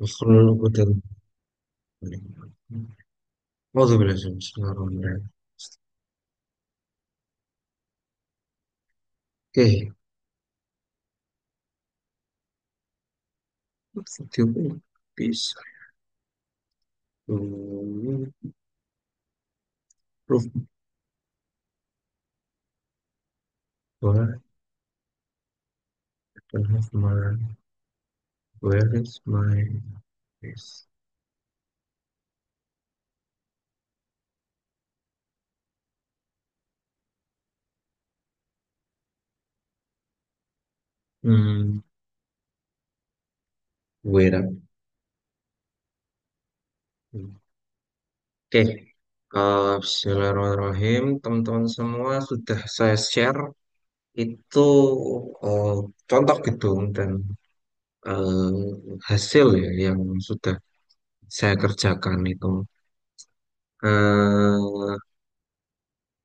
Makhluk dan Auzu billahi Bismillahirrahmanirrahim. Oke, video pun bisa. Proof what I don't have my where is my face? Hmm, wait up. Oke, Bismillahirrahmanirrahim. Teman-teman semua sudah saya share itu eh, contoh gedung dan hasil ya yang sudah saya kerjakan itu. Eh,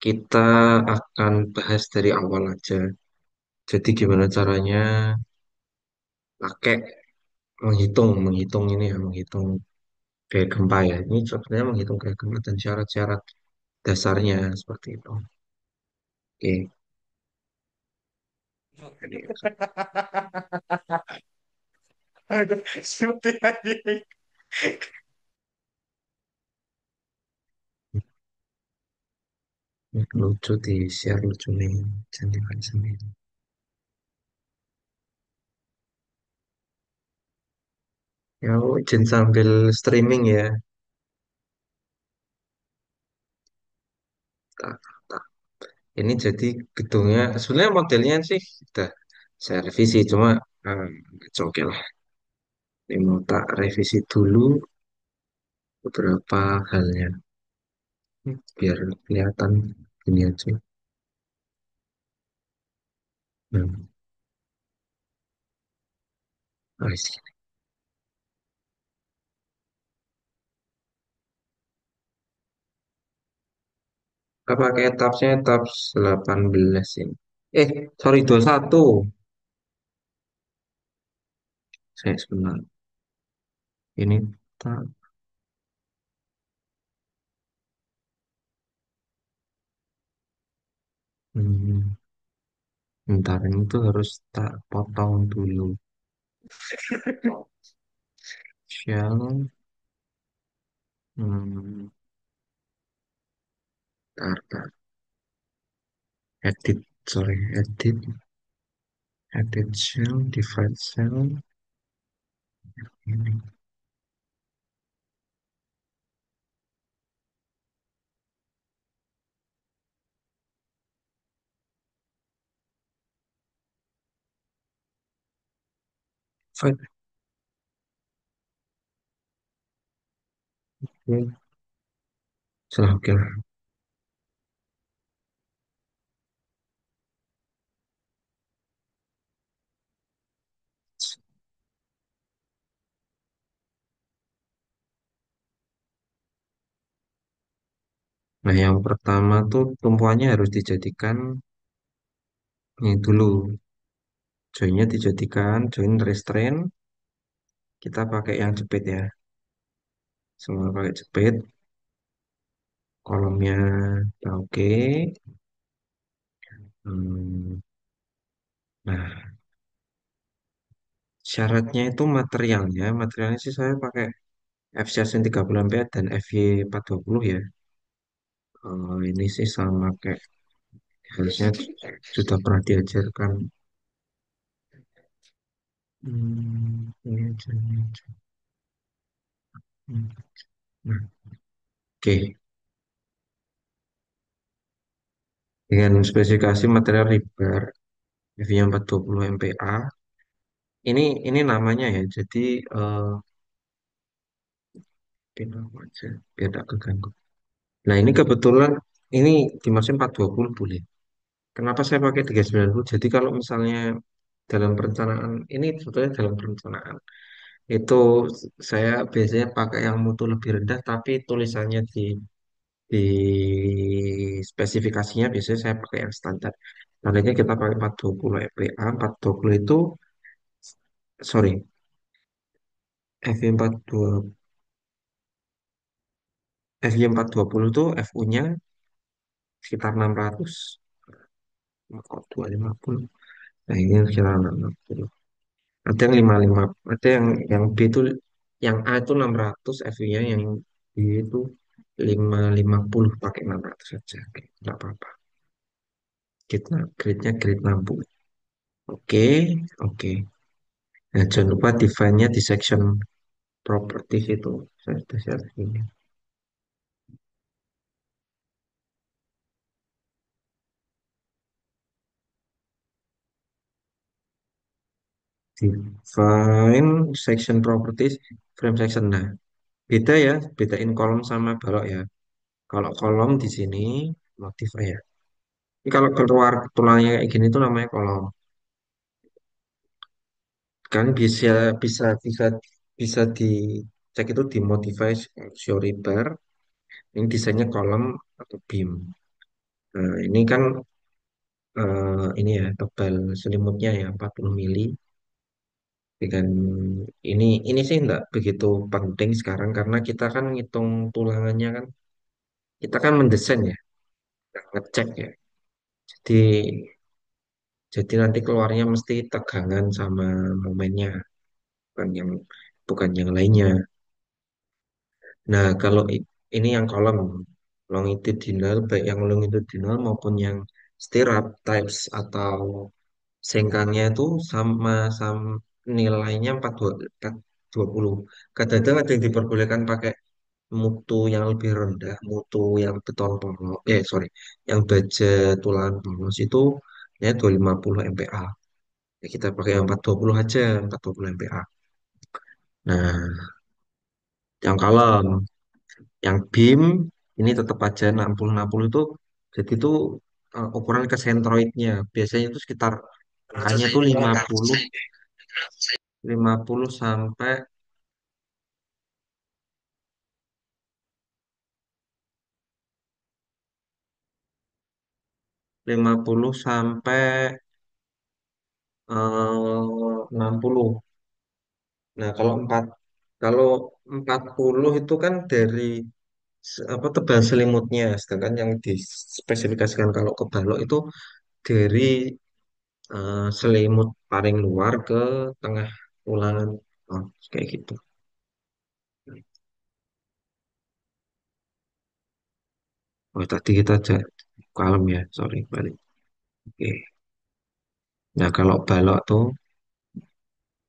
kita akan bahas dari awal aja. Jadi gimana caranya pakai menghitung ini ya, menghitung gaya gempa ya. Ini sebenarnya menghitung gaya gempa dan syarat-syarat dasarnya seperti itu. Oke, jadi Aduh, seperti anjing. ini lucu di share lucu nih, jangan sendiri. Ya, aku izin sambil streaming ya. Tak, tak. Ini jadi gedungnya, sebenarnya modelnya sih sudah saya revisi, cuma oke lah. Ini mau tak revisi dulu beberapa halnya. Biar kelihatan ini aja. Hmm. Nice. Kita pakai tabsnya tabs 18 ini. Sorry 21. Saya sebentar. Ini tab. Hmm, Bentar, ini tuh harus tak potong dulu. Shell. Hmm, bentar. Edit. Sorry, edit. Edit shell. Divide cell. Ini. Divide. Oke. Salah, oke lah. Nah, yang pertama tuh tumpuannya harus dijadikan ini dulu. Joinnya dijadikan join restraint. Kita pakai yang jepit ya. Semua pakai jepit. Kolomnya udah oke. Hmm, Nah, syaratnya itu materialnya. Materialnya sih saya pakai FCSN 30 ampere dan FY 420 ya. Ini sih sama kayak harusnya sudah pernah diajarkan. Ini aja, ini aja. Hmm, Nah, oke. Dengan spesifikasi material rebar FY 420 MPa. Ini namanya ya. Jadi pin apa aja biar tak keganggu. Nah, ini kebetulan ini di mesin 420 boleh. Kenapa saya pakai 390? Jadi kalau misalnya dalam perencanaan, ini sebetulnya dalam perencanaan, itu saya biasanya pakai yang mutu lebih rendah, tapi tulisannya di spesifikasinya biasanya saya pakai yang standar. Selanjutnya kita pakai 420 EPA, 420 itu, sorry, FY42 FY420 tuh FU-nya sekitar 600 kok 250. Nah, ini sekitar 660. Ada yang 55, ada yang B itu yang A itu 600 FU-nya, yang B itu 550 pakai 600 saja. Oke, enggak apa-apa. Grade-nya grade 60. Oke, oke. Nah, jangan lupa define-nya di section properties itu. Saya sudah share ini. Define section properties, frame section. Nah, beda ya, bedain kolom sama balok ya. Kalau kolom di sini motif ya. Ini kalau keluar tulangnya kayak gini tuh namanya kolom. Kan bisa bisa bisa bisa dicek itu di modify story bar. Ini desainnya kolom atau beam. Nah, ini kan ini ya tebal selimutnya ya 40 mili. Dengan ini sih enggak begitu penting sekarang karena kita kan ngitung tulangannya kan, kita kan mendesain ya, nggak ngecek ya. Jadi jadi nanti keluarnya mesti tegangan sama momennya, bukan yang bukan yang lainnya. Nah, kalau ini yang kolom longitudinal, baik yang longitudinal maupun yang stirrup types atau sengkangnya itu sama nilainya 420. Kadang-kadang ada yang diperbolehkan pakai mutu yang lebih rendah, mutu yang beton polos, sorry, yang baja tulangan polos itu ya 250 MPa. Ya, kita pakai yang 420 aja, 420 MPa. Nah, yang kalem, yang beam ini tetap aja 60-60 itu, jadi itu ukuran kesentroidnya. Biasanya itu sekitar angkanya tuh 50 sampai 50 sampai 60. Nah, kalau 40 itu kan dari apa tebal selimutnya, sedangkan yang dispesifikasikan kalau ke balok itu dari selimut paling luar ke tengah ulangan. Oh, kayak gitu. Oh, tadi kita aja kalem ya, sorry balik. Oke. Nah, kalau balok tuh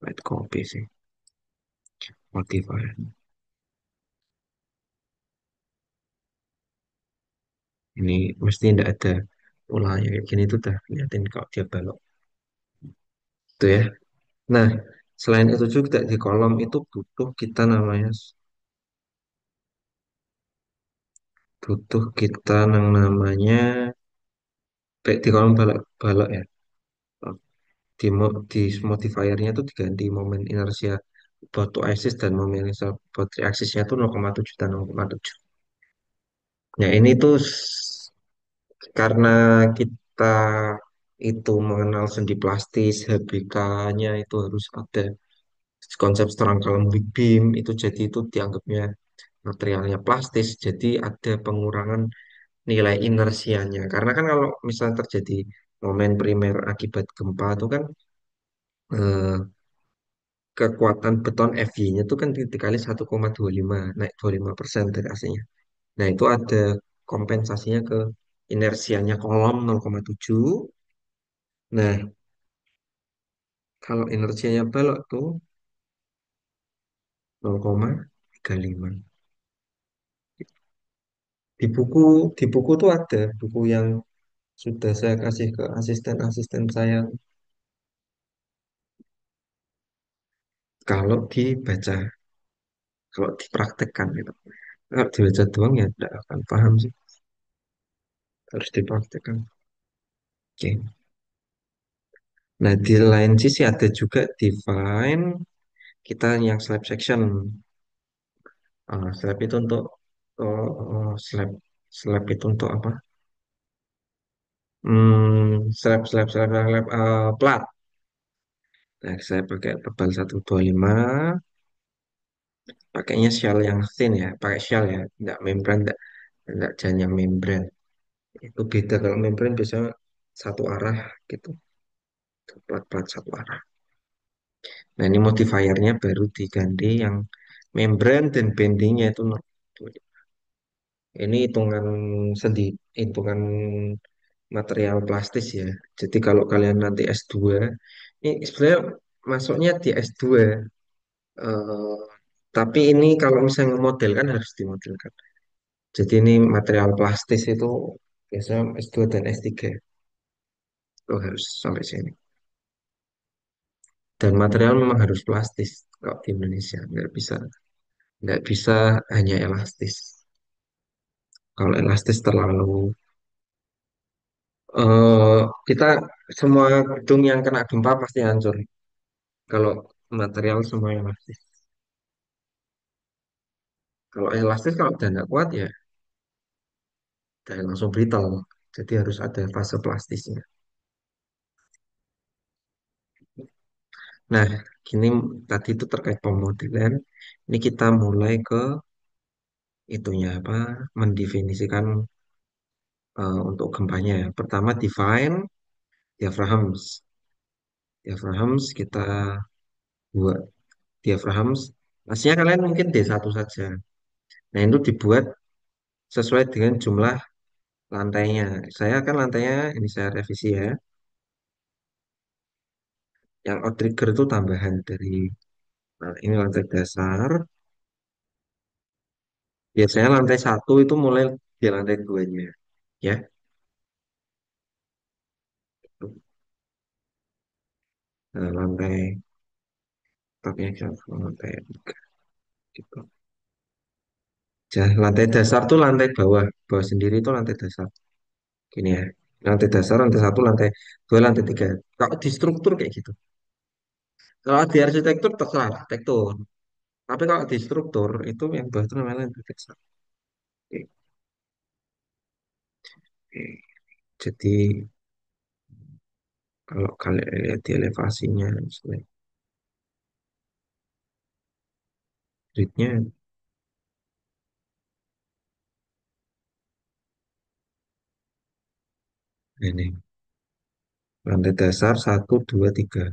white copy sih, modifier. Ini mesti tidak ada ulangannya kayak gini tuh dah liatin kalau dia balok. Itu ya. Nah, selain itu juga di kolom itu butuh kita namanya butuh kita yang namanya kayak di kolom balok balok ya. Di modifiernya tuh diganti momen inersia batu axis dan momen inersia batu axisnya tuh 0,7 dan 0,7. Nah, ini tuh karena kita itu mengenal sendi plastis, HBK-nya itu harus ada konsep strong column weak beam itu, jadi itu dianggapnya materialnya plastis, jadi ada pengurangan nilai inersianya. Karena kan kalau misalnya terjadi momen primer akibat gempa itu kan eh, kekuatan beton FY-nya itu kan dikali 1,25, naik 25% dari aslinya. Nah, itu ada kompensasinya ke inersianya kolom 0,7. Nah, kalau inersianya balok tuh 0,35. Di buku di buku tuh ada buku yang sudah saya kasih ke asisten-asisten saya kalau dibaca, kalau dipraktekkan gitu. Kalau dibaca doang ya tidak akan paham sih, harus dipraktekkan. Oke. Nah, di lain sisi ada juga define kita yang slab section. Slab itu untuk slab slab itu untuk apa? Slab plat. Nah, saya pakai tebal 125. Pakainya shell yang thin ya, pakai shell ya, nggak membran, nggak jangan yang membran. Itu beda kalau membran biasanya satu arah gitu, plat-plat satu arah. Nah ini modifiernya baru diganti yang membran dan bendingnya itu ini hitungan hitungan material plastis ya. Jadi kalau kalian nanti S2, ini sebenarnya masuknya di S2. eh, tapi ini kalau misalnya model kan harus dimodelkan. Jadi ini material plastis itu biasanya S2 dan S3 itu harus sampai sini. Dan material memang harus plastis kalau di Indonesia nggak bisa hanya elastis. Kalau elastis terlalu eh kita semua gedung yang kena gempa pasti hancur. Kalau material semua elastis. Kalau elastis kalau udah nggak kuat ya udah langsung brittle. Jadi harus ada fase plastisnya. Nah, gini tadi itu terkait pemodelan. Ini kita mulai ke itunya apa? Mendefinisikan untuk gempanya ya. Pertama define diaphragms. Diaphragms kita buat diaphragms. Pastinya kalian mungkin D1 saja. Nah, itu dibuat sesuai dengan jumlah lantainya. Saya kan lantainya ini saya revisi ya. Yang outrigger itu tambahan dari nah, ini lantai dasar. Biasanya lantai satu itu mulai di lantai duanya, ya. Nah, lantai tapi yang lantai tiga gitu. Jadi, lantai dasar tuh lantai bawah, bawah sendiri itu lantai dasar. Gini ya, lantai dasar, lantai satu, lantai dua, lantai tiga. Kalau di struktur kayak gitu. Kalau di arsitektur terserah arsitektur. Tapi kalau di struktur itu yang bawah itu namanya lantai dasar. Oke, oke. Jadi kalau kalian lihat di elevasinya, misalnya gridnya ini lantai dasar satu, dua, tiga.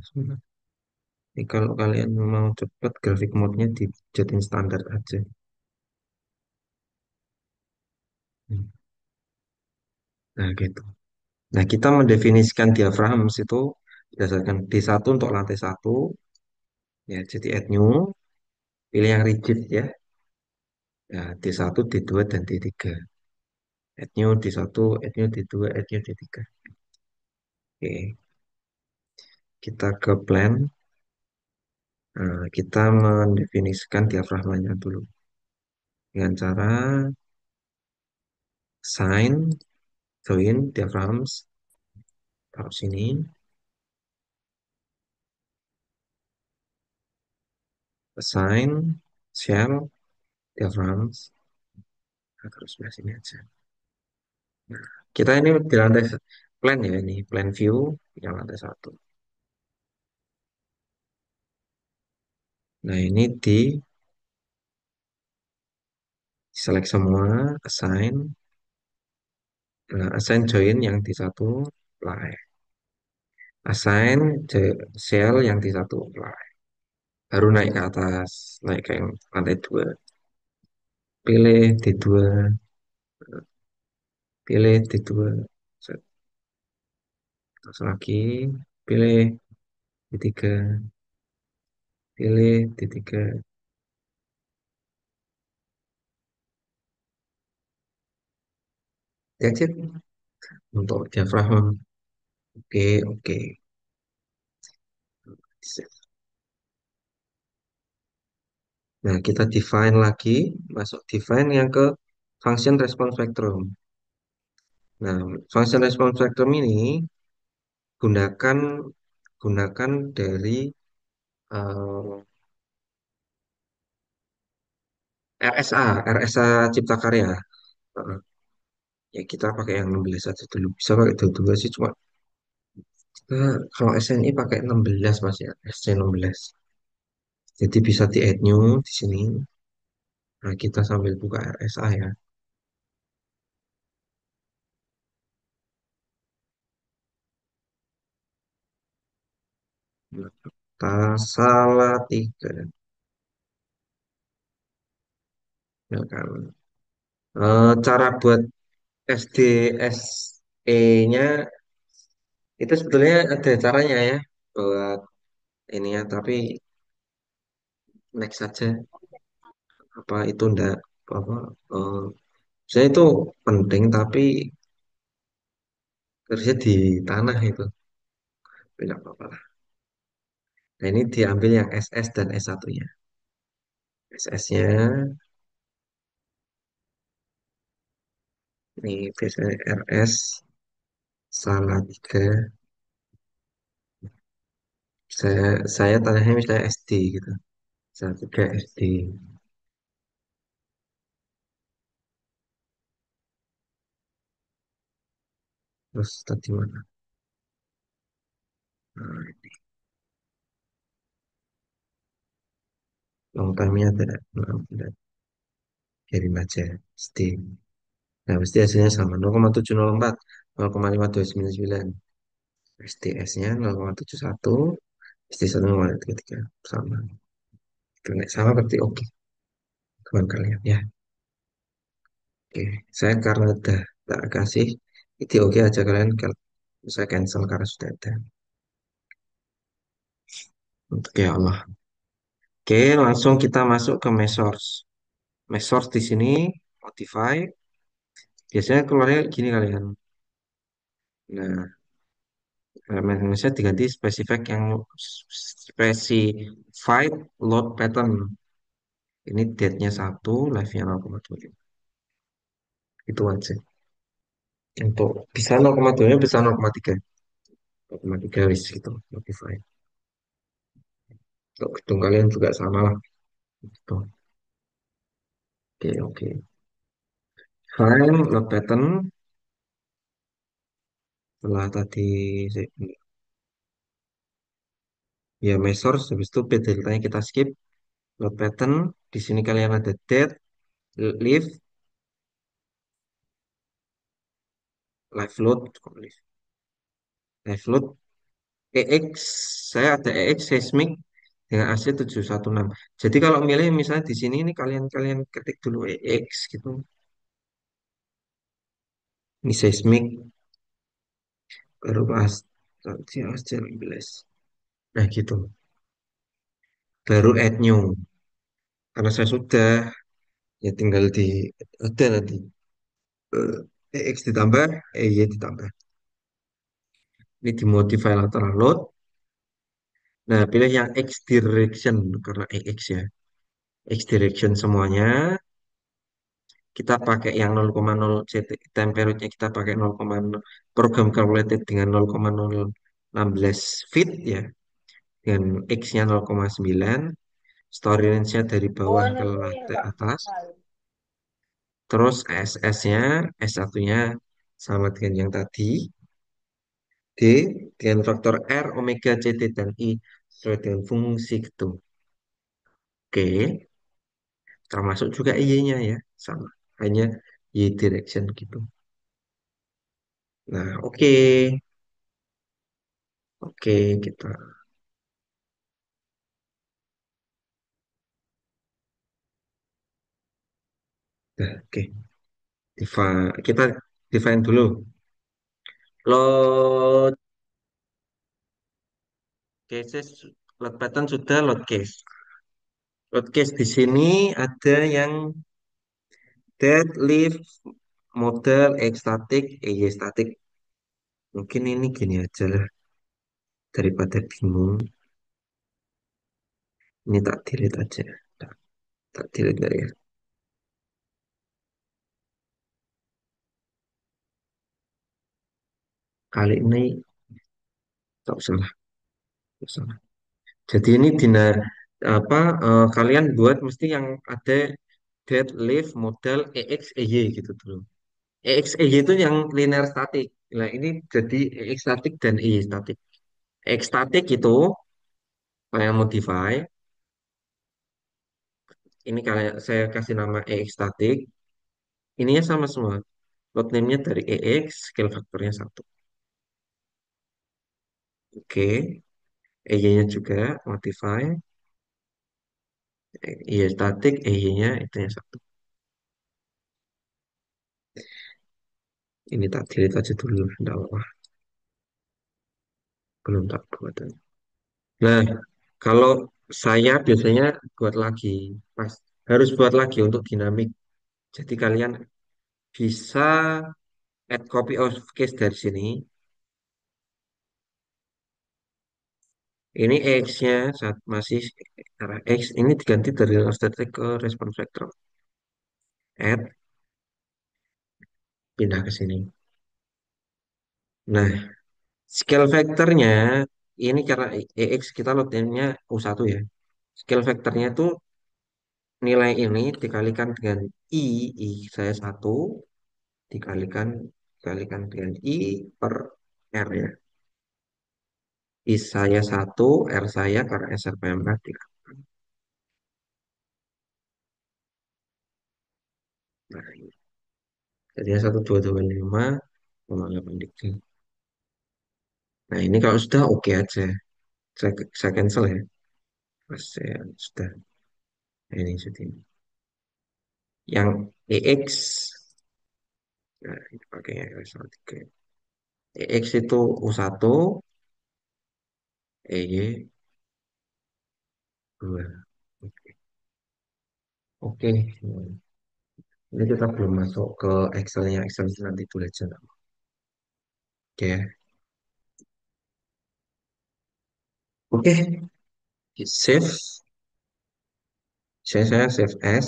Ini kalau kalian mau cepet grafik mode-nya dijadiin standar aja. Nah gitu. Nah kita mendefinisikan diaphragm itu berdasarkan D1 untuk lantai satu, ya jadi add new, pilih yang rigid ya, ya D1, D2, dan D3. Add new D1, add new D2, add new D3. Oke, kita ke plan. Nah, kita mendefinisikan diafragmanya dulu dengan cara sign, join, diaphragms, taruh sini, assign, shell, diaphragms, nah, terus sebelah sini aja. Nah, kita ini di lantai plan ya ini, plan view yang lantai satu. Nah, ini di select semua, assign, nah, assign join yang di satu, apply. Assign shell yang di satu, apply. Baru naik ke atas, naik ke yang lantai dua. Pilih D2, pilih D2, set, terus lagi, pilih D3, pilih D3. That's it untuk diaphragm. Oke, oke. Nah, kita define lagi, masuk define yang ke function response spectrum. Nah, function response spectrum ini gunakan gunakan dari eh, RSA Cipta Karya. Heeh. Ya kita pakai yang 16 saja dulu. Bisa pakai dua-dua sih, cuma kita kalau SNI pakai 16 mas ya, SC 16. Jadi bisa di add new di sini. Nah, kita sambil buka RSA ya. Kita salah tiga, ya kan. Cara buat SDSE-nya itu sebetulnya ada caranya ya buat ini ya, tapi next saja. Apa itu ndak apa? eh, Saya itu penting tapi kerja di tanah itu tidak apa-apa lah. Nah ini diambil yang SS dan S1-nya. SS-nya ini biasanya RS salah tiga. Saya tanyanya misalnya SD gitu. Salah tiga SD. Terus tadi mana? Nah, long time-nya tidak. Nah, tidak. Kirim aja SD. Nah, pasti hasilnya sama 0,704, 0,5299. SDS-nya 0,71, SD1 0,33 sama. Kalau nggak sama berarti oke, teman kalian ya. Oke, saya karena udah tak kasih itu oke aja kalian kalau saya cancel karena sudah ada. Untuk ya Allah. Oke, langsung kita masuk ke mesource. Mesource di sini modify. Biasanya keluarnya gini kalian. Nah, elemen-elemennya diganti specified load pattern. Ini date-nya 1, live-nya 0,25. Itu aja. Untuk bisa 0,2 nya bisa 0,3. 0,3 wis gitu. Modify. Untuk gedung kalian juga sama lah. Gitu. Oke, oke. File load pattern. Setelah tadi ya measure, habis itu bed deltanya kita skip. Load pattern. Di sini kalian ada date, live, live load, live load, EX. Saya ada EX seismic dengan AC 716. Jadi kalau milih misalnya di sini ini kalian kalian ketik dulu EX gitu. Ini seismic baru pas nanti hasil 11. Nah gitu. Baru add new. Karena saya sudah ya tinggal di ada nanti. EX ditambah, EY ditambah. Ini dimodify lateral load. Nah, pilih yang X direction karena EX ya. X direction semuanya. Kita pakai yang 0,0 CT, time periodnya kita pakai 0,0, program calculated dengan 0,016 feet ya, dengan X-nya 0,9, story range-nya dari bawah ke lantai atas, terus SS-nya, S1-nya sama dengan yang tadi, D dengan faktor R, omega, CT, dan I sesuai dengan fungsi gitu. Oke, termasuk juga Y-nya ya, sama, hanya Y direction gitu. Nah, oke. Oke, kita. Nah, oke. Kita define dulu. Load cases, load pattern sudah load case. Load case di sini ada yang dead, live, model, X static, Y static. Mungkin ini gini aja lah. Daripada bingung. Ini tak delete aja. Tak, tak delete nggak ya. Kali ini tak usah lah. Tak usah lah. Jadi ini apa kalian buat mesti yang ada dead, live, model, EX, EY gitu dulu. EXEY itu yang linear statik. Nah, ini jadi EX statik dan EY statik. EX statik itu saya modify. Ini kalau saya kasih nama EX statik, ininya sama semua. Load name-nya dari EX, scale faktornya satu. Oke, EY-nya juga modify, EY statik, EY-nya itu yang satu. Ini tak delete aja dulu, enggak apa-apa. Belum tak buat. Nah, kalau saya biasanya buat lagi, pas harus buat lagi untuk dinamik. Jadi kalian bisa add copy of case dari sini. Ini X-nya saat masih arah X ini diganti dari static ke response vector. Add, pindah ke sini. Nah, scale vektornya ini karena EX kita loadnya U1 ya. Scale vektornya itu nilai ini dikalikan dengan I saya satu dikalikan dikalikan dengan I per R ya. I saya satu, R saya karena SRP4 dikalikan. Nah, ini. Jadinya 1225,8 dikit. Nah, ini kalau sudah oke aja. Saya cancel ya. Pas saya sudah. Nah, ini sudah. Yang EX, nah, ini pakai SL3. EX itu U1, EY 2. Oke, ini kita belum masuk ke Excel-nya. Excel nanti dulu aja. Oke, oke, save. Saya save as.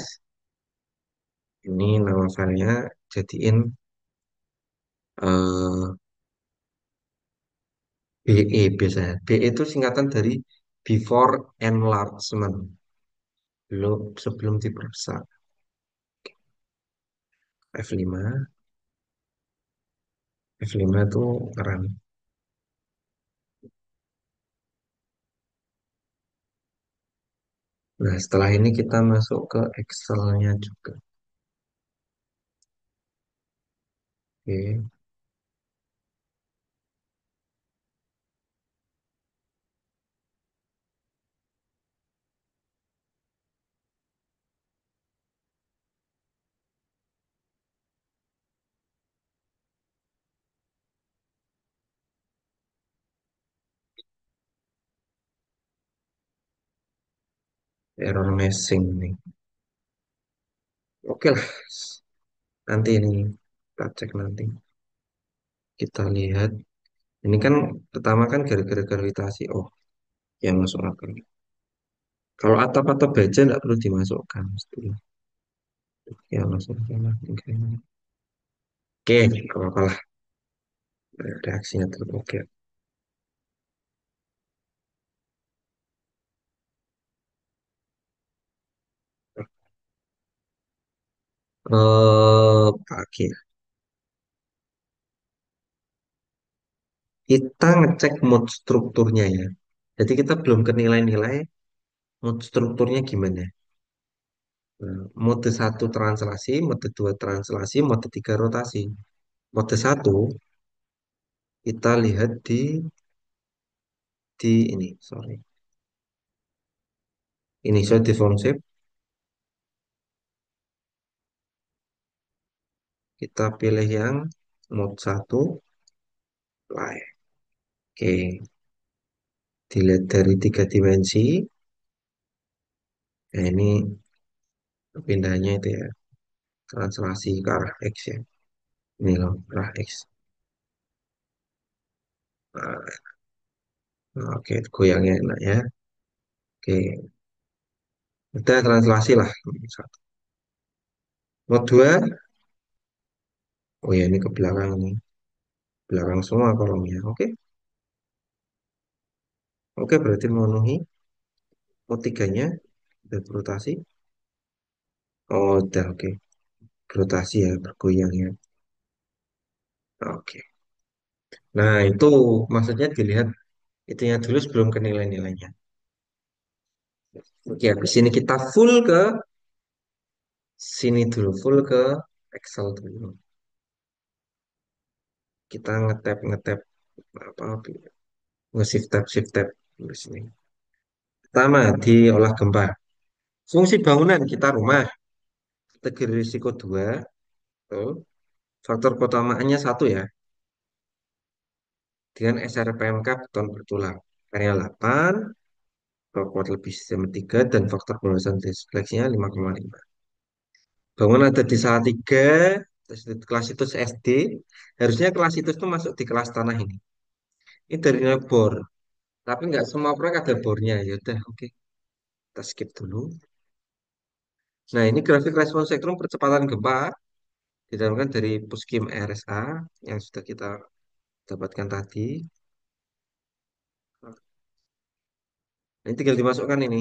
Ini nama filenya jadiin eh, BE biasanya. BE itu singkatan dari before enlargement. Belum sebelum diperbesar. F5, F5 itu run. Nah, setelah ini kita masuk ke Excel-nya juga. Oke, error messing nih. Oke lah, nanti ini kita cek nanti. Kita lihat. Ini kan pertama kan gara-gara gravitasi. Oh, yang masuk akal. Kalau atap atap baja nggak perlu dimasukkan. Mesti. Ya masuk akal lah. Oke, oke, kalau kalah reaksinya tetap oke. Oke. Kita ngecek mood strukturnya ya. Jadi kita belum ke nilai-nilai mood strukturnya gimana. Nah, mode satu translasi, mode 2 translasi, mode 3 rotasi. Mode satu kita lihat di ini, sorry. Ini show deform shape. Kita pilih yang mode satu light. Oke, dilihat dari tiga dimensi. Nah, ini pindahnya itu ya, translasi ke arah X ya. Ini loh, arah X. Nah, oke, goyangnya enak ya. Oke, udah translasi lah. Mode 2, oh ya ini ke belakang nih. Belakang semua kolomnya. Oke, oke berarti memenuhi. Mode 3-nya udah berotasi. Oh, udah oke. Berotasi ya, bergoyang ya. Oke. Nah, itu maksudnya dilihat itunya dulu sebelum ke nilai-nilainya. Oke, habis ini kita full ke sini dulu full ke Excel dulu. Kita ngetap ngetap apa nge-shift tab shift tab di sini. Pertama di olah gempa. Fungsi bangunan kita rumah. Kategori risiko 2. Tuh. Faktor keutamaannya satu ya. Dengan SRPMK beton bertulang. Area 8, kuat lebih sistem 3, dan faktor pembebasan disfleksinya 5,5. Bangunan ada di Salatiga, terus di kelas itu SD. Harusnya kelas itu tuh masuk di kelas tanah ini. Ini dari nilai bor, tapi nggak semua proyek ada bornya. Ya udah, oke, kita skip dulu. Nah, ini grafik respon spektrum percepatan gempa didapatkan dari Puskim RSA yang sudah kita dapatkan tadi. Ini tinggal dimasukkan ini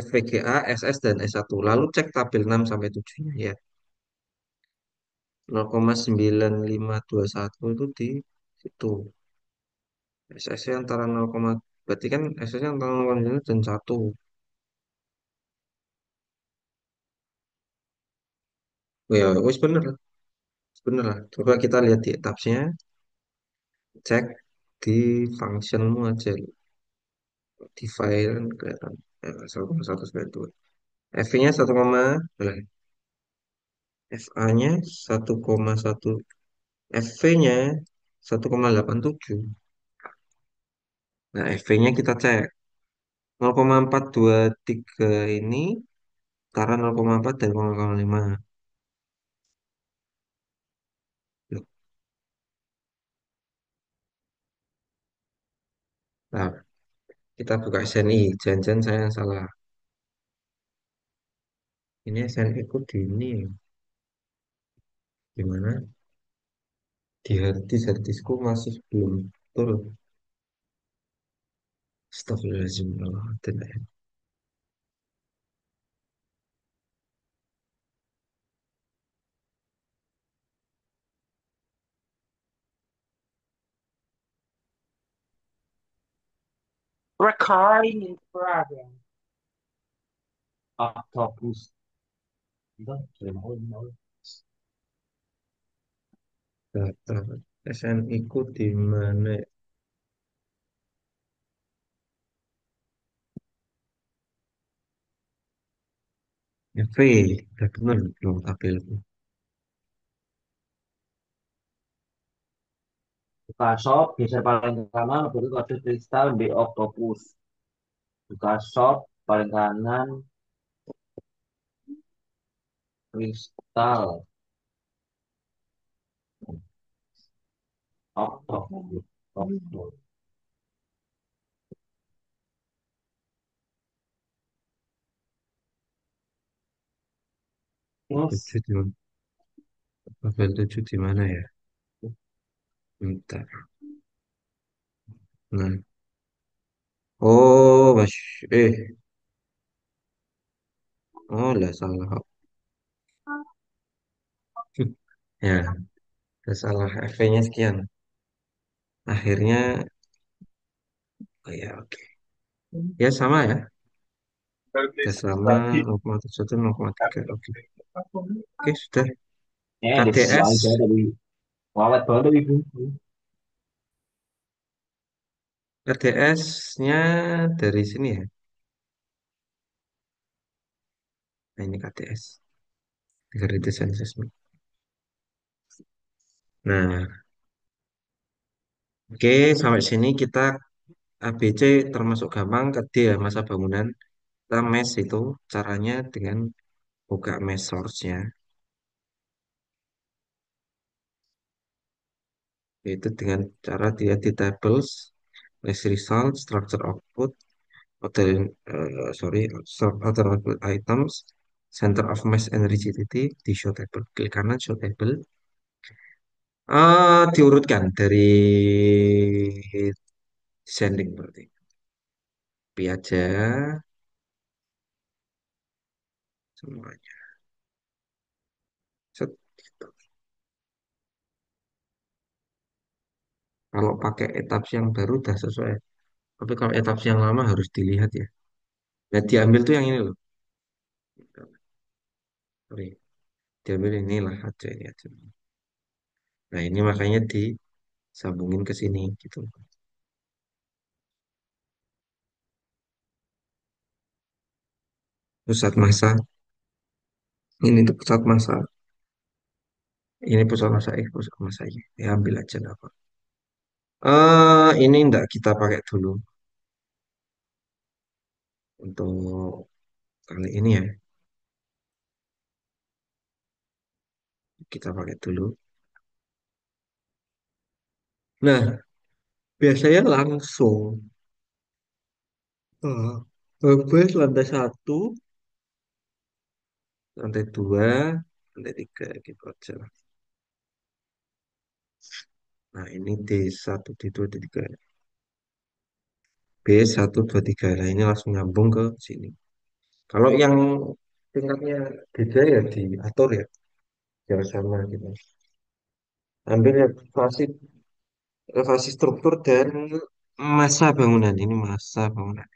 FVGA, SS, dan S1. Lalu cek tabel 6 sampai 7-nya ya. 0,9521 itu di situ. SS-nya antara 0, berarti kan SS-nya antara 0,9 dan 1. Oh ya, wis bener lah. Bener lah. Coba kita lihat di tabsnya, cek di functionmu aja. Di file kan kelihatan. 1,192. FV-nya 1, FA-nya 1,1, FV-nya 1,87. Nah, FV-nya kita cek 0,423 ini antara 0,4 dan 0,5. Loh, nah, kita buka SNI. Jangan-jangan saya yang salah. Ini SNI ku di ini. Gimana? Di harddiskku masih belum betul. Astagfirullahaladzim. Recording in progress. Octopus. Data SNI ku di mana? V, udah bener belum tabelku. Buka shop, geser paling kanan, baru kode kristal B Octopus. Buka shop, paling kanan, kristal, Octopus. Octopus. Terus, 7 di mana? Tabel 7 di mana ya? Bentar. Nah. Oh, mas, oh lah salah. Ya, udah salah. FV-nya sekian. Akhirnya, oh ya oke. Ya sama ya. Ya sama 0,7 0,3. Oke. Oke, sudah. di KDS. saya dari wallet banget dari ibu. KDS-nya dari sini ya. Nah, ini KDS. Dari desain seismik. Nah, oke, sampai sini kita ABC termasuk gampang ke D ya, masa bangunan. Kita mesh itu caranya dengan buka mesh source-nya, yaitu dengan cara dia di tables, mesh result, structure output, other, sorry, sort other output items, center of mesh and rigidity di show table. Klik kanan show table. Diurutkan dari descending berarti. Pi aja semuanya. Set, gitu. Kalau pakai etaps yang baru udah sesuai. Tapi kalau etaps yang lama harus dilihat ya. Nah, diambil tuh yang ini loh. Sorry, diambil inilah aja ini aja. Nah ini makanya disambungin ke sini gitu. Pusat massa, ini tuh pusat massa. Ini pusat massa X, pusat massa Y. Ya ambil aja nggak apa. Ini enggak kita pakai dulu untuk kali ini ya. Kita pakai dulu. Nah, biasanya langsung bus lantai satu, lantai dua, lantai tiga gitu aja. Nah, ini D1, D2, D3. B1, 2, 3. Nah, ini langsung nyambung ke sini. Kalau yang tingkatnya beda ya diatur ya, biar sama gitu. Ambil elevasi struktur dan massa bangunan. Ini massa bangunan.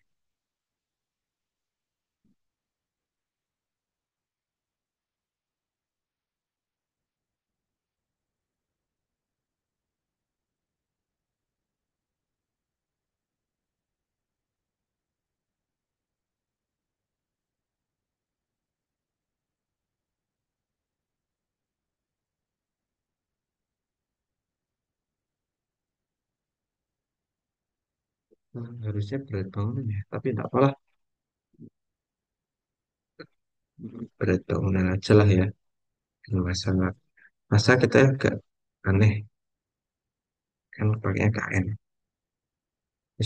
Harusnya berat bangunan ya, tapi enggak apalah. Berat bangunan aja lah ya. Masa nggak, masa kita agak aneh kan pakainya KN.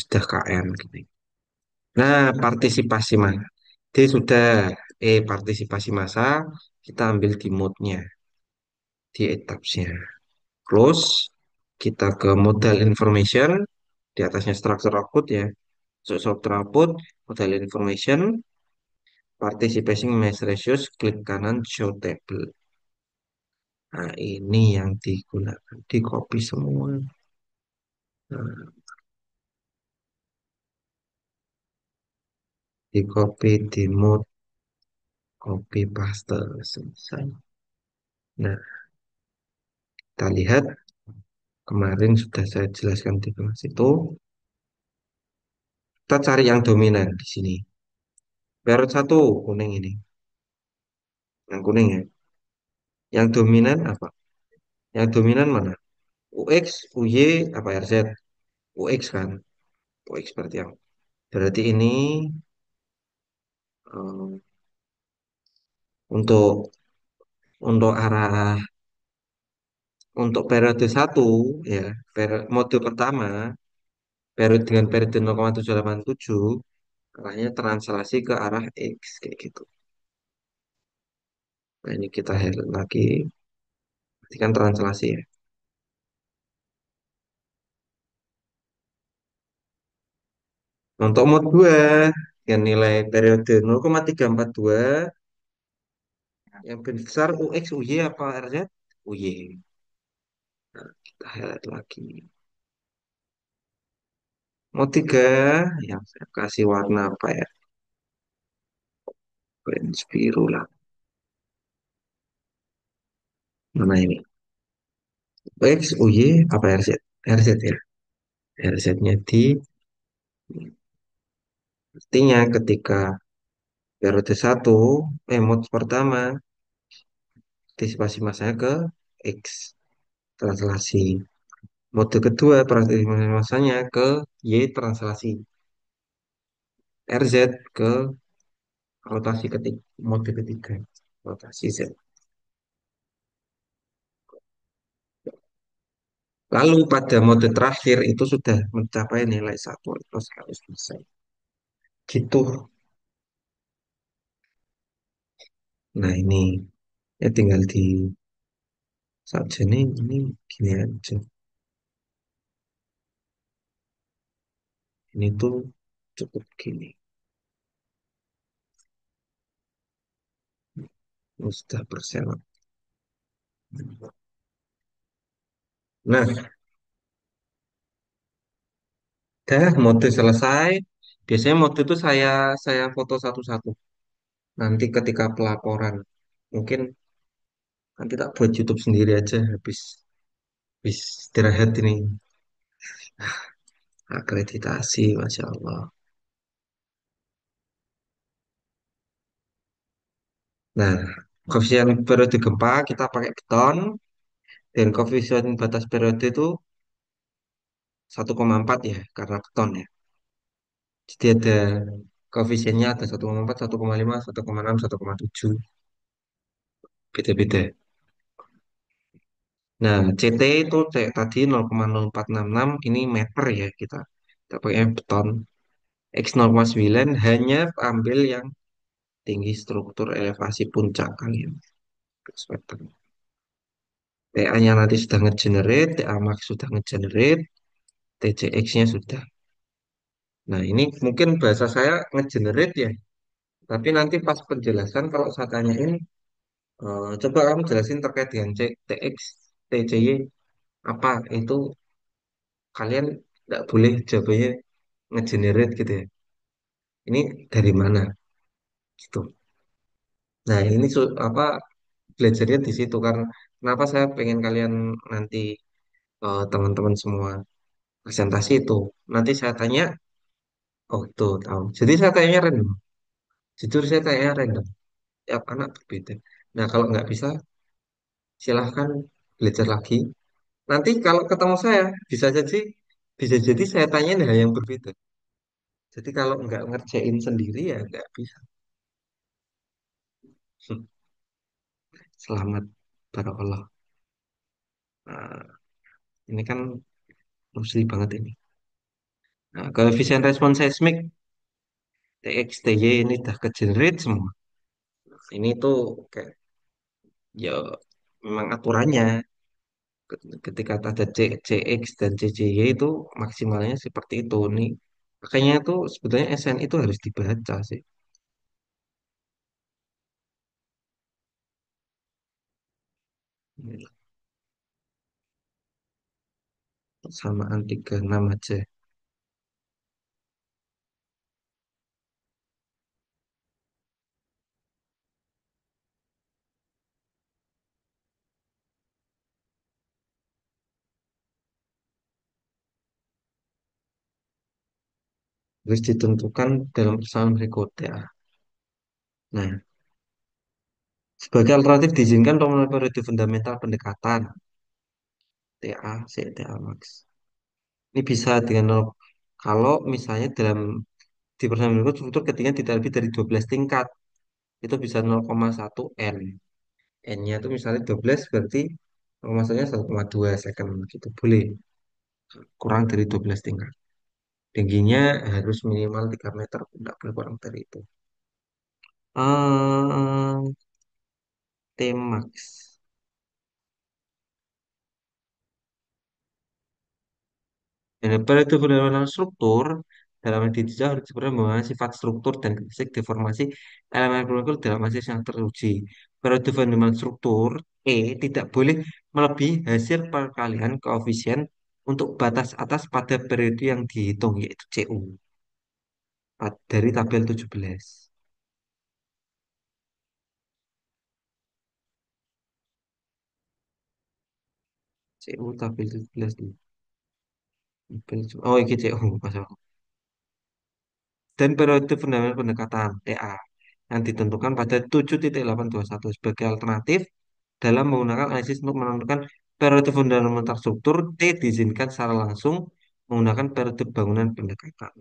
Sudah KN gitu. Nah, partisipasi mana? D sudah. Partisipasi massa kita ambil di mode-nya, di etapsnya. Close, kita ke modal information, di atasnya structure output ya. So, structure output, modal information, participation mass ratios, klik kanan show table. Nah, ini yang digunakan, di copy semua. Nah, di copy, di mode, copy paste, selesai. Nah, kita lihat kemarin sudah saya jelaskan di kelas itu. Kita cari yang dominan di sini. Parent satu kuning ini, yang kuning ya. Yang dominan apa? Yang dominan mana? UX, UY, apa RZ? UX kan? UX berarti yang. Berarti ini eh, untuk arah untuk periode satu ya, mode pertama, periode dengan periode 0,787 arahnya translasi ke arah X kayak gitu. Nah, ini kita highlight lagi, berarti kan translasi ya. Untuk mode 2 yang nilai periode 0,342 yang besar UX, UY apa RZ? UY. Nah, kita highlight lagi. Mode 3 yang saya kasih warna apa ya? Orange biru lah. Mana ini? UX, UY apa RZ? RZ ya. RZ-nya di artinya ketika periode satu, mode pertama, antisipasi masanya ke X, translasi. Mode kedua, antisipasi masanya ke Y, translasi. RZ ke rotasi ketiga, mode ketiga, rotasi Z. Lalu pada mode terakhir itu sudah mencapai nilai satu itu harus selesai. Gitu. Nah ini ya tinggal di saja nih ini gini aja. Ini tuh cukup gini. Ini sudah persen. Nah, dah mode selesai. Biasanya mode itu saya foto satu-satu. Nanti ketika pelaporan. Mungkin nanti tak buat YouTube sendiri aja habis istirahat ini. Akreditasi, Masya Allah. Nah, koefisien periode gempa kita pakai beton, dan koefisien batas periode itu 1,4 ya, karena beton ya. Jadi ada koefisiennya ada 1,4, 1,5, 1,6, 1,7, beda-beda. Nah, CT itu tadi 0,0466, ini meter ya kita pakai beton. X 0,9 hanya ambil yang tinggi struktur elevasi puncak kalian. Meter. TA-nya nanti sudah nge-generate, TA max sudah nge-generate, TCX-nya sudah. Nah, ini mungkin bahasa saya nge-generate ya. Tapi nanti pas penjelasan kalau saya tanyain, coba kamu jelasin terkait dengan TX, TCY apa itu, kalian nggak boleh jawabannya nge-generate gitu ya. Ini dari mana gitu. Nah, ini apa belajarnya di situ karena kenapa saya pengen kalian nanti teman-teman semua presentasi itu. Nanti saya tanya, oh itu tahu. Jadi saya tanya random. Jujur saya tanya random. Tiap anak berbeda. Nah, kalau nggak bisa, silahkan belajar lagi. Nanti kalau ketemu saya, bisa jadi saya tanyain hal yang berbeda. Jadi kalau nggak ngerjain sendiri ya nggak bisa. Selamat barakallah. Nah, ini kan mesti banget ini. Nah, koefisien respon seismik TX, TY ini udah ke generate semua. Ini tuh kayak ya memang aturannya. Ketika ada CX dan CCY itu maksimalnya seperti itu nih. Makanya tuh sebetulnya SN itu harus dibaca sih. Samaan 36 aja. Harus ditentukan dalam persamaan berikutnya. Nah, sebagai alternatif diizinkan pemenuhan periode fundamental pendekatan TA, C, TA max. Ini bisa dengan kalau misalnya dalam di persamaan berikut struktur ketinggian tidak lebih dari 12 tingkat, itu bisa 0,1 N. N-nya itu misalnya 12 berarti 0,1-nya 1,2 second gitu. Boleh kurang dari 12 tingkat. Tingginya harus minimal 3 meter, tidak boleh kurang dari itu. Eh, T-max. Dan pada itu fundamental struktur dalam digital harus diperhatikan sifat struktur dan karakteristik deformasi elemen molekul dalam hasil yang teruji. Periode fundamental struktur E tidak boleh melebihi hasil perkalian koefisien untuk batas atas pada periode yang dihitung yaitu CU dari tabel 17. CU tabel 17 nih. Oh, ini CU masalah. Dan periode fundamental pendekatan TA yang ditentukan pada 7.821 sebagai alternatif dalam menggunakan analisis untuk menentukan periode fundamental struktur. T diizinkan secara langsung menggunakan periode bangunan pendekatan.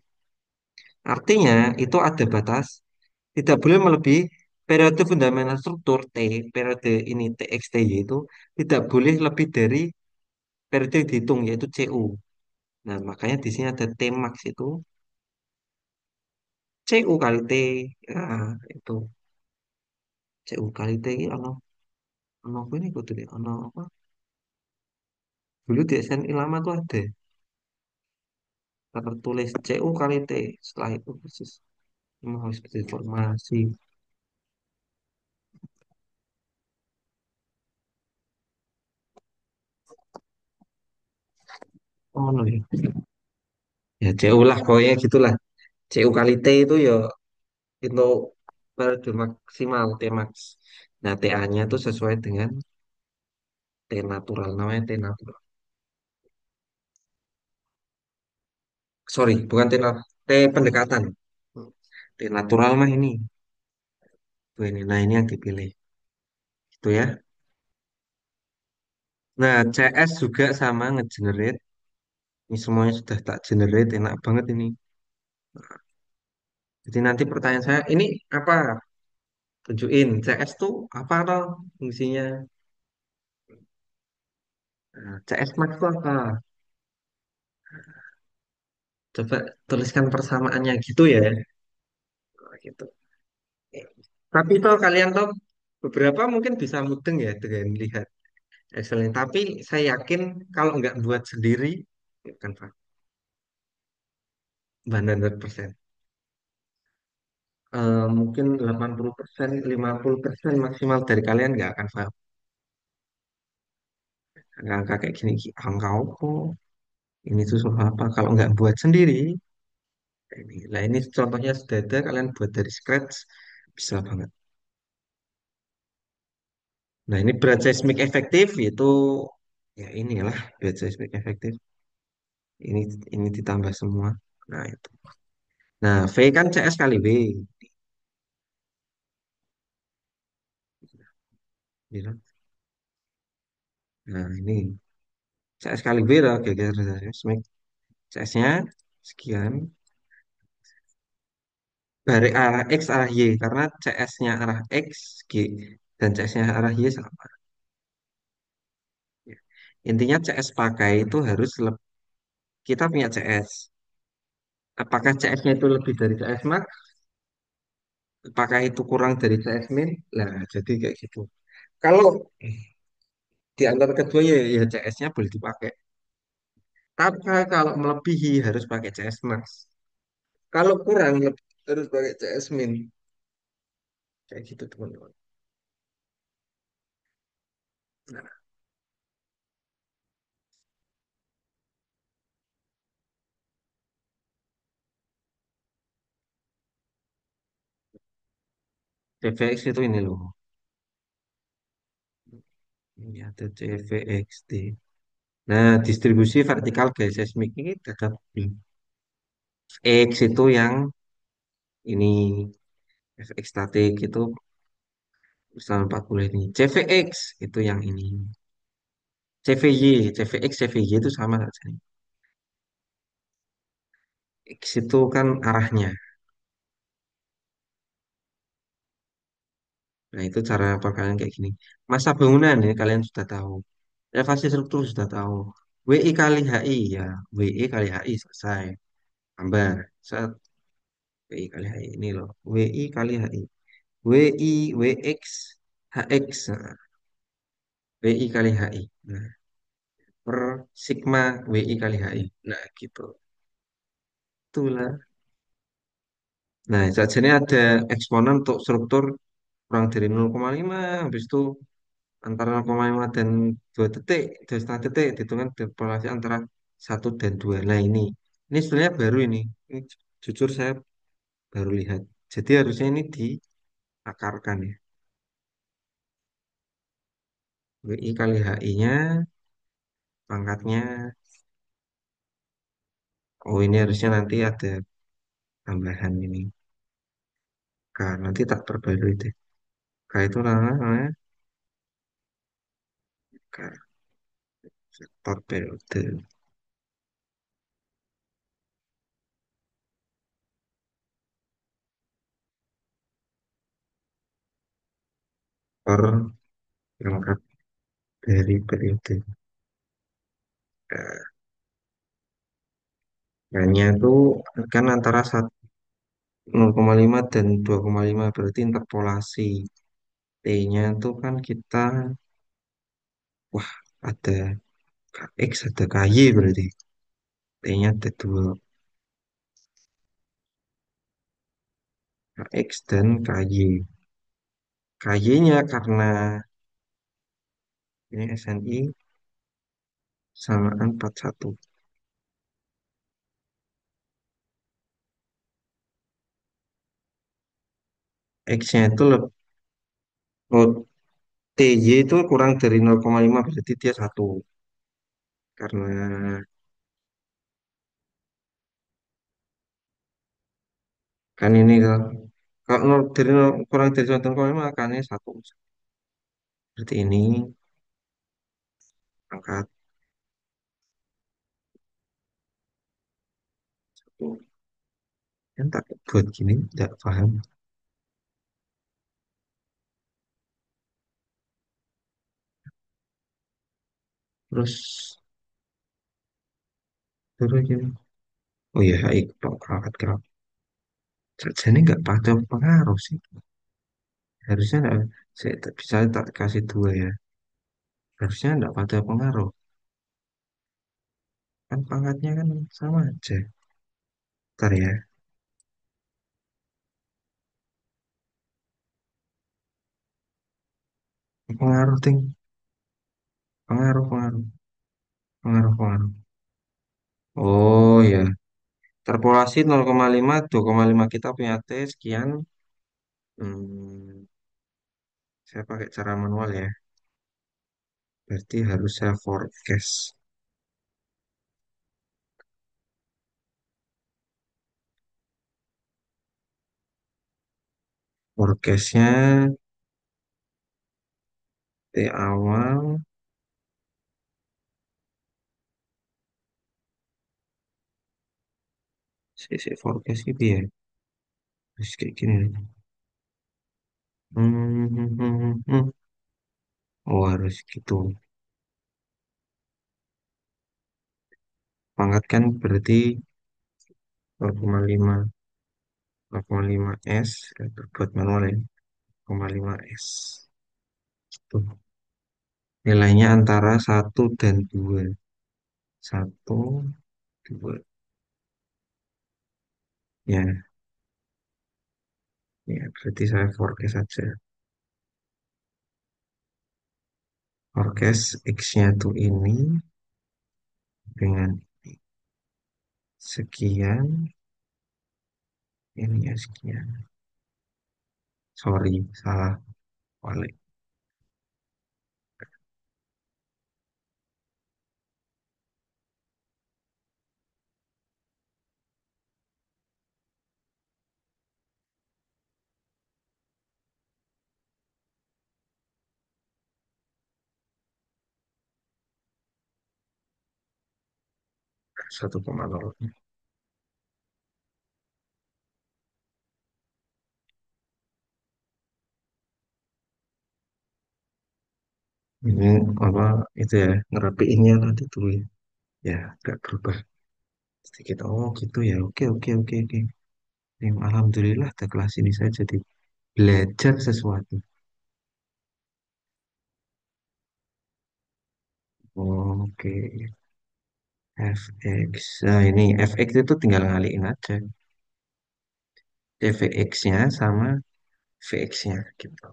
Artinya itu ada batas, tidak boleh melebihi periode fundamental struktur T, periode ini TXTY itu tidak boleh lebih dari periode yang dihitung yaitu CU. Nah, makanya di sini ada T max itu CU kali T. Nah, itu CU kali T ini ono apa ini kudu deh, ono apa? Dulu di SNI lama tuh ada tertulis CU kali T. Setelah itu khusus memang harus informasi. Oh no ya. Ya CU lah pokoknya gitulah. CU kali T itu ya itu periode maksimal T max. Nah, TA-nya itu sesuai dengan T natural, namanya T natural. Sorry, bukan T, T pendekatan. T natural mah ini. Tuh ini. Nah, ini yang dipilih. Itu ya. Nah, CS juga sama nge-generate. Ini semuanya sudah tak generate, enak banget ini. Jadi nanti pertanyaan saya, ini apa? Tunjukin, CS tuh apa toh fungsinya? Nah, CS Max itu apa? Coba tuliskan persamaannya gitu ya. Nah, gitu. Eh, Tapi toh kalian toh beberapa mungkin bisa mudeng ya dengan lihat Excelnya. Tapi saya yakin kalau nggak buat sendiri, ya kan Pak, 100%. Mungkin 80%, 50% maksimal dari kalian nggak akan paham. Angka kayak gini, angka apa? Ini susah apa? Kalau nggak buat sendiri, ini. Nah ini contohnya sudah ada, kalian buat dari scratch, bisa banget. Nah ini berat seismik efektif, itu ya inilah berat seismik efektif. Ini ini ditambah semua. Nah itu. Nah V kan CS kali W. Gitu. Nah ini CS kali W lah, geger seismik. CS-nya sekian. Dari arah X arah Y, karena CS-nya arah X, G, dan CS-nya arah Y sama. Ya. Intinya CS pakai itu harus kita punya CS. Apakah CS-nya itu lebih dari CS max? Apakah itu kurang dari CS min? Nah, jadi kayak gitu. Kalau di antara kedua ya, ya CS-nya boleh dipakai. Tapi kalau melebihi harus pakai CS max. Kalau kurang harus pakai CS min. Kayak gitu teman-teman. Nah, CVX itu ini loh. Ini ada CVXD. Nah, distribusi vertikal gas seismik ini tetap X itu yang ini FX statik itu selama 40 ini. CVX itu yang ini. CVY, CVX, CVY itu sama saja. X itu kan arahnya. Nah, itu cara perkalian kayak gini. Masa bangunan ya kalian sudah tahu. Elevasi struktur sudah tahu. WI kali HI ya. WI kali HI selesai. Tambah. Set. WI kali HI ini loh. WI kali HI. WI, WX, HX. Nah, WI kali HI. Nah, per sigma WI kali HI. Nah, gitu. Itulah. Nah, saja ini ada eksponen untuk struktur kurang dari 0,5, habis itu antara 0,5 dan 2 detik, 2,5 detik, dihitungkan populasi antara 1 dan 2. Nah, ini sebenarnya baru ini. Ini jujur saya baru lihat. Jadi harusnya ini diakarkan ya. WI kali HI-nya, pangkatnya, oh ini harusnya nanti ada tambahan ini. K, nanti tak perbarui deh. K itu namanya K, vektor periode per perangkat dari periode. Nah, K-nya itu kan antara 0,5 dan 2,5 berarti interpolasi. T-nya itu kan kita, wah ada KX, ada KY berarti. T-nya ada dua, KX dan KY. KY-nya karena ini SNI samaan 41. X-nya itu lebih, TY itu kurang dari 0,5 berarti dia satu. Karena kan ini kan, kalau kurang dari 1,5 kan ini satu. Berarti ini angkat satu. Yang tak buat gini, tidak paham. Terus terus gini. Oh iya, angkat kerap. Saja ini nggak pada pengaruh sih. Harusnya nggak, saya bisa tak kasih dua ya. Harusnya nggak pada pengaruh. Kan pangkatnya kan sama aja. Ntar ya. Pengaruh, ting. Pengaruh, pengaruh. Pengaruh, pengaruh. Oh ya. Terpolasi 0,5, 2,5 kita punya T sekian. Hmm, saya pakai cara manual ya. Berarti harus saya forecast. Forecastnya T awal. Si forecast gitu ya. Terus kayak gini. Hmm. Oh harus gitu. Pangkat kan berarti 0,5. 0,5 S. Buat manual ya. 0,5 S. Tuh. Nilainya antara satu dan 2. Satu, 2. Ya, ya berarti saya forecast saja. Forecast X-nya tuh ini dengan sekian, ini ya sekian. Sorry, salah. Balik. Satu koma nol. Ini apa itu ya, ngerapiinnya nanti dulu ya. Ya, agak berubah sedikit. Oh gitu ya, oke oke oke oke. Alhamdulillah di kelas ini saya jadi belajar sesuatu. Oke, fx. Nah ini fx itu tinggal ngaliin aja. Fx-nya sama vx-nya gitu.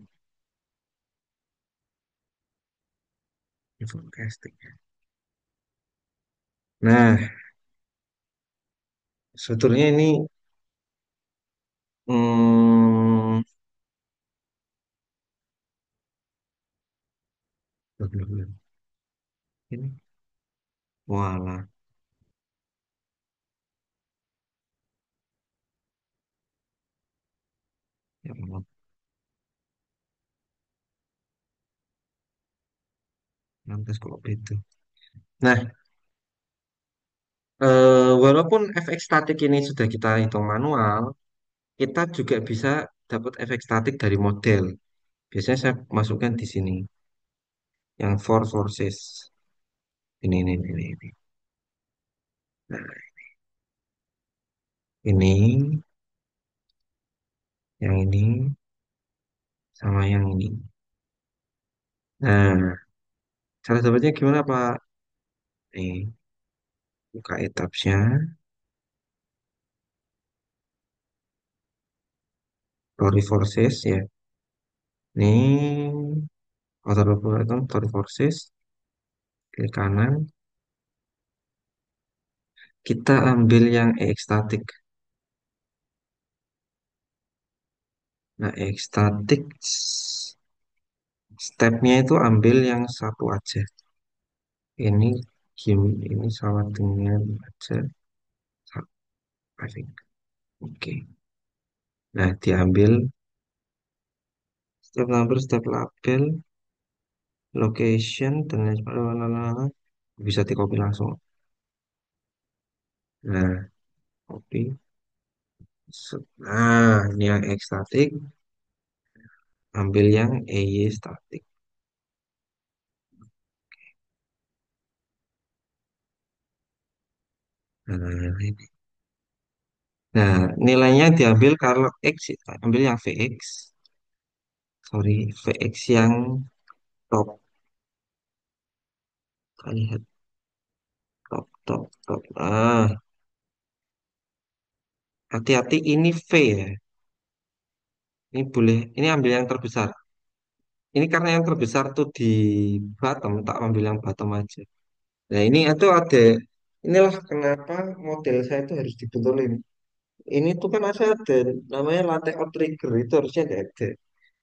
Ini forecasting. Nah, sebetulnya ini hmm, belum, belum. Ini walah, ya Allah, lantas kok gitu. Nah, walaupun fx statik ini sudah kita hitung manual, kita juga bisa dapat efek statik dari model. Biasanya saya masukkan di sini, yang four forces. Ini. Nah, ini, yang ini, sama yang ini. Nah, cara dapatnya gimana, Pak? Nih, buka etapsnya, Tory forces ya. Ini, Tory forces, klik kanan. Kita ambil yang EX statik. Nah, EX statik Stepnya itu ambil yang satu aja. Ini ini sama dengan aja. I think. Oke. Nah, diambil step number, step label, location, dan lain sebagainya. Bisa di copy langsung. Nah, copy. Nah, ini yang X static. Ambil yang EY static. Nah, ini. Nah, nilainya diambil kalau X, ambil yang VX. Sorry, VX yang top. Kita lihat top, top, top. Hati-hati ini V ya. Ini boleh, ini ambil yang terbesar. Ini karena yang terbesar tuh di bottom, tak ambil yang bottom aja. Nah, ini itu ada, inilah kenapa model saya itu harus dibetulin. Ini tuh kan ada namanya lantai outrigger itu harusnya nggak ada.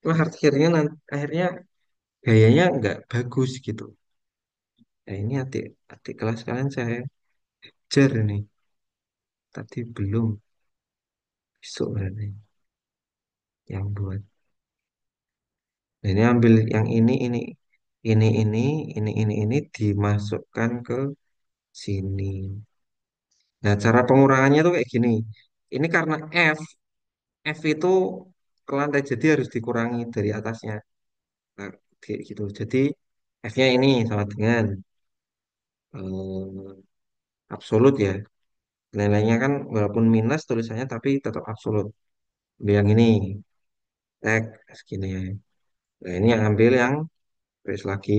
Nah, akhirnya akhirnya gayanya nggak bagus gitu. Nah, ini adik kelas kalian saya jar ini. Tadi belum, besok berarti yang buat. Nah, ini ambil yang ini, ini dimasukkan ke sini. Nah, cara pengurangannya tuh kayak gini. Ini karena F itu ke lantai jadi harus dikurangi dari atasnya. Nah, kayak gitu. Jadi F-nya ini sama dengan eh, absolut ya. Nilainya kan walaupun minus tulisannya tapi tetap absolut. Ambil yang ini, tag segini ya. Nah, ini yang ambil yang trace lagi,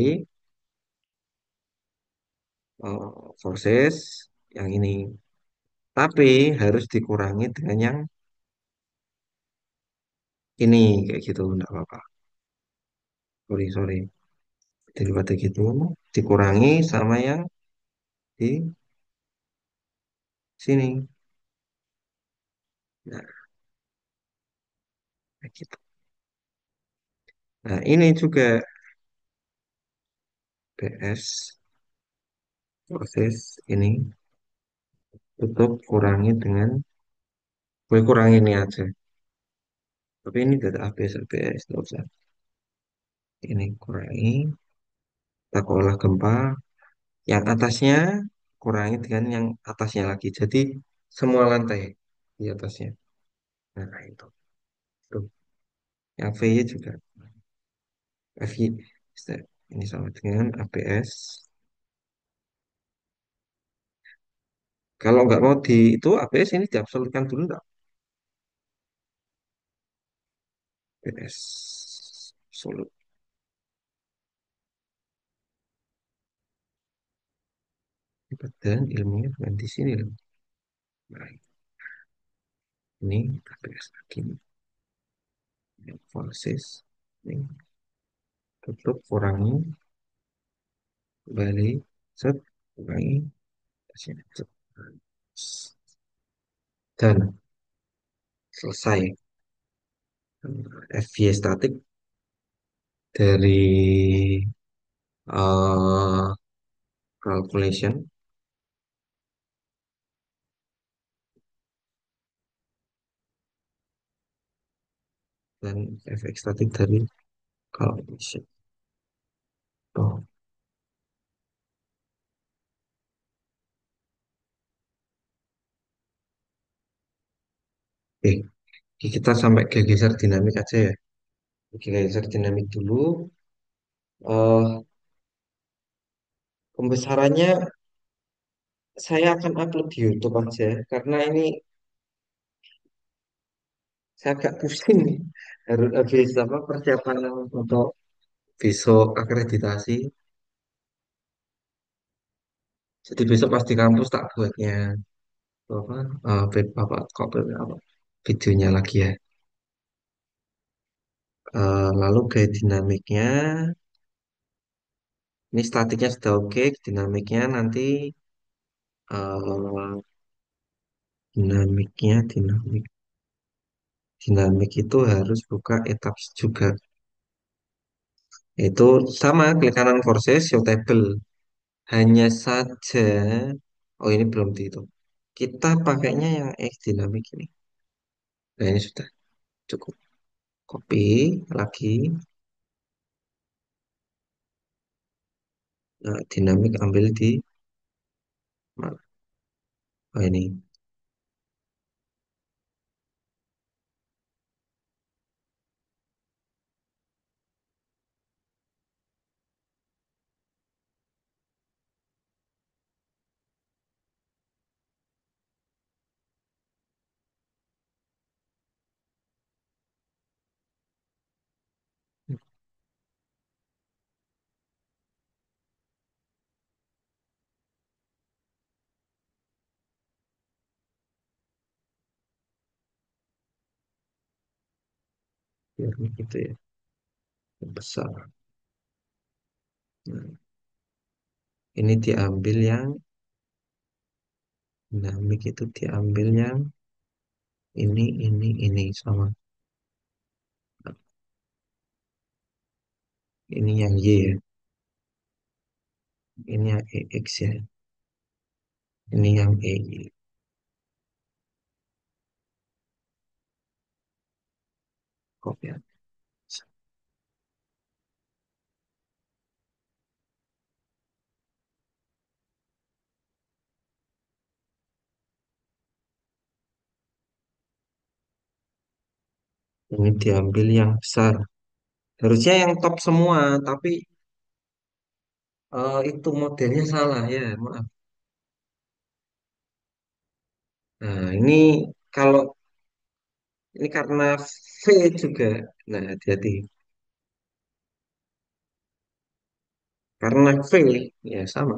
forces yang ini. Tapi harus dikurangi dengan yang ini kayak gitu, enggak apa-apa. Sorry, sorry. Daripada gitu, dikurangi sama yang di sini. Nah, kayak gitu. Nah, ini juga PS proses ini tutup kurangi dengan gue kurangi ini aja. Tapi ini data ABS ABS nggak usah. Ini kurangi, tak olah gempa. Yang atasnya kurangi dengan yang atasnya lagi. Jadi semua lantai di atasnya. Nah, itu. Tuh. Yang VY juga. FY ini sama dengan ABS. Kalau nggak mau di itu ABS ini diabsolutkan dulu nggak? ABS absolut. Dan ilmunya bukan di sini loh. Nah, ini ABS lagi. Yang Forces. Ini tutup kurangi kembali. Set. Kurangi. Sini. Set. Dan selesai. FY statik dari eh, calculation dan efek statik dari calculation. Oh, oke. Kita sampai ke geser dinamik aja ya. Geser dinamik dulu. Pembesarannya saya akan upload di YouTube aja karena ini saya agak pusing nih. Harus habis apa persiapan untuk besok akreditasi. Jadi besok pas di kampus tak buatnya apa apa kok apa videonya lagi ya. Lalu gaya dinamiknya ini statiknya sudah oke, dinamiknya nanti eh, dinamik itu harus buka etaps juga. Itu sama, klik kanan forces, show table. Hanya saja, oh ini belum dihitung. Kita pakainya yang X dinamik ini. Nah ini sudah cukup. Copy lagi. Nah, dinamik ambil di mana? Oh ini. Biar gitu ya. Besar. Nah, ini diambil yang dinamik itu diambil yang ini sama. Nah, ini yang Y ya. Ini yang EX ya. Ini yang EY. Copy ya. Ini diambil yang besar. Harusnya yang top semua, tapi itu modelnya salah ya, maaf. Nah, ini kalau ini karena V juga. Nah, hati-hati. Karena V ya sama.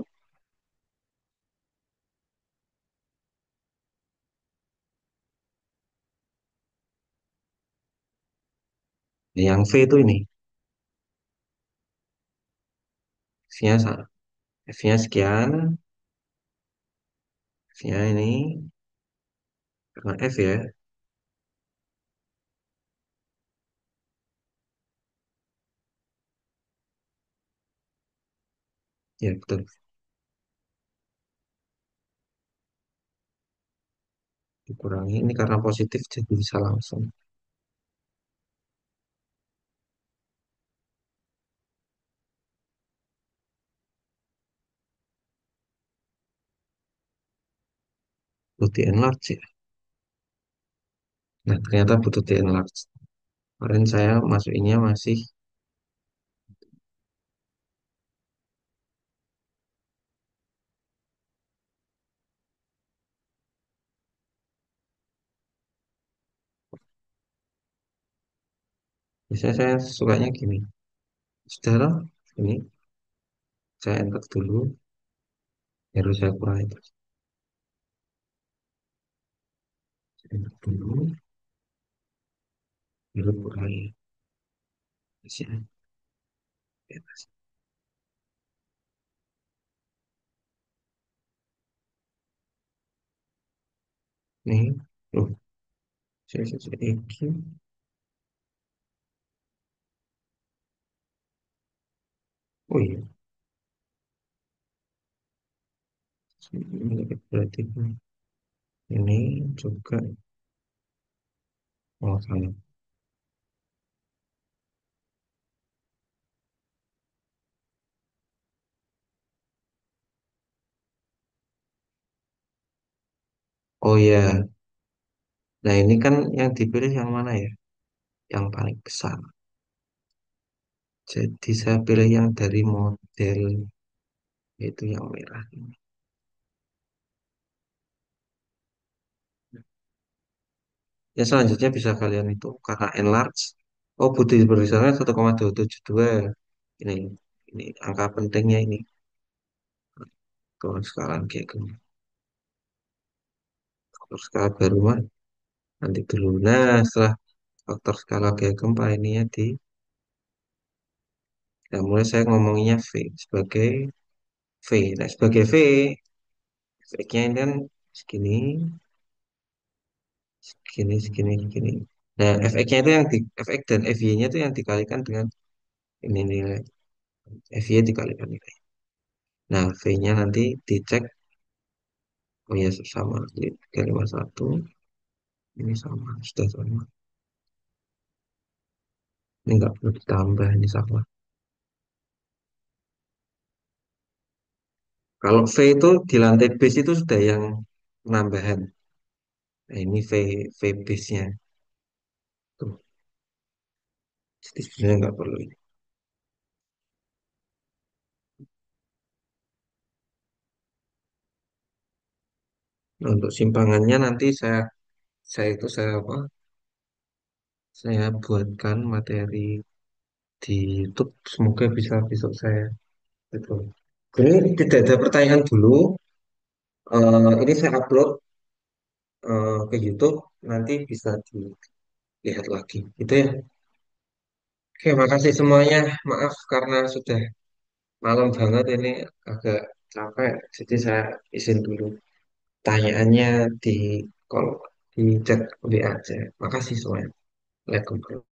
Yang V itu ini, F-nya sama. F-nya sekian, F-nya ini karena F ya. Ya, betul. Dikurangi ini karena positif jadi bisa langsung. Butuh enlarge ya. Nah, ternyata butuh di enlarge. Kemarin saya masukinnya masih, biasanya saya sukanya gini. Sudah loh, ini saya enter dulu, baru saya kurangi terus. Saya enter dulu, baru kurangi. Biasanya di atas. Nih, loh, saya X. Oh iya, ini berarti ini juga, oh salah. Oh iya, nah ini kan yang dipilih yang mana ya? Yang paling besar. Jadi saya pilih yang dari model itu yang merah ini. Ya selanjutnya bisa kalian itu karena enlarge. Oh butuh berdasarkan 1,272. Ini ini angka pentingnya ini. Kalau sekarang kayak gini. Faktor skala baru mah nanti dulu. Nah setelah faktor skala kayak gempa ini ya nah mulai saya ngomonginnya V sebagai V. Nah sebagai V, efeknya ini kan segini, segini. Nah efeknya itu yang efek dan FY-nya itu yang dikalikan dengan Ini nilai FY dikalikan nilai. Nah, V-nya nanti dicek. Oh ya, sama. Jadi 351. Ini sama. Sudah sama. Ini nggak perlu ditambah. Ini sama. Kalau V itu di lantai base itu sudah yang penambahan. Nah, ini V base-nya. Tuh. Jadi sebenarnya nggak perlu ini. Nah, untuk simpangannya nanti saya itu saya apa? Saya buatkan materi di YouTube. Semoga bisa besok saya itu. Ini tidak ada pertanyaan dulu. Ini saya upload ke YouTube. Nanti bisa dilihat lagi. Itu ya. Oke, makasih semuanya. Maaf karena sudah malam banget ini agak capek. Jadi saya izin dulu. Tanyaannya di call di chat WA aja. Makasih semuanya. Waalaikumsalam.